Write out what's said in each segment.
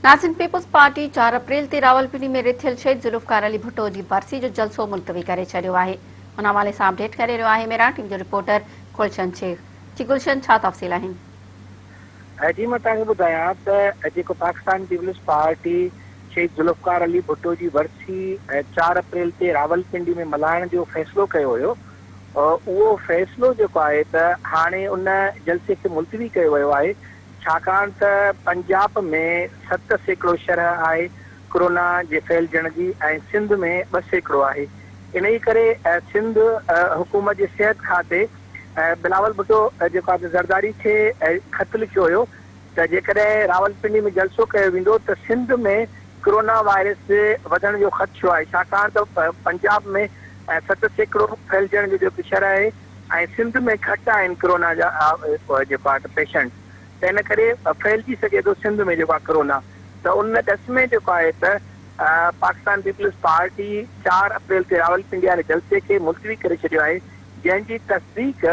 नाज़रीन, peoples party 4 अप्रैल ते रावलपिंडी में रिथियल शहीद ज़ुल्फ़िकार अली भुट्टो जी बरसी जो जलसो मुलतवी करे छॾियो आहे। उन हवाले सां अपडेट करे रहियो आहे मेरा टीवी जो रिपोर्टर गुलशन शेख। जी गुलशन, छा तफ़सील आहिनि? जी मां तव्हांखे ॿुधायां त जेको पाकिस्तान पीपल्स पार्टी शहीद ज़ुल्फ़िकार अली भुट्टो जी वरसी 4 अप्रैल ते रावलपिंडी में मल्हाइण जो फ़ैसिलो कयो हुयो, उहो फ़ैसिलो जेको आहे त हाणे उन जलसे खे मुलतवी कयो वियो आहे, छाकाणि त पंजाब में 7% शरह आहे कोरोना जे फैलजण जी ऐं सिंध में 2% आहे। इन ई करे सिंध हुकूमत जे सिहत खाते बिलावल भुट्टो जेको आहे ज़रदारी खे ख़त लिखियो हुयो त जेकॾहिं रावलपिंडी में जलसो कयो वेंदो त सिंध में कोरोना वायरस वधण जो ख़दशो आहे, छाकाणि त पंजाब में 7% फैलजण जो जेको शरह आहे ऐं सिंध में घटि आहिनि कोरोना जा जेको आहे पेशेंट, त इन करे फैलिजी सघे थो सिंध में जेको आहे कोरोना। त उन ॾस में जेको आहे त पाकिस्तान पीपल्स पार्टी 4 अप्रैल ते रावलपिंडी वारे जलसे खे मुलतवी करे छॾियो आहे, जंहिंजी तस्दीक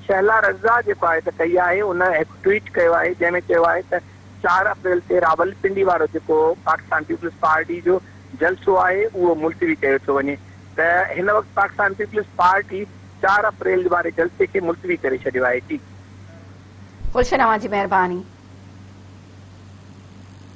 शहला रज़ा जेको आहे त कई आहे। उन हिकु ट्वीट कयो आहे जंहिंमें चयो आहे त 4 अप्रैल ते रावलपिंडी वारो जेको पाकिस्तान पीपल्स पार्टी जो जलसो आहे उहो मुलतवी कयो थो वञे। त हिन वक़्तु पाकिस्तान पीपल्स पार्टी 4 अप्रैल वारे जलसे खे मुलतवी करे छॾियो आहे। जी गुलशन, अवां जी महिरबानी।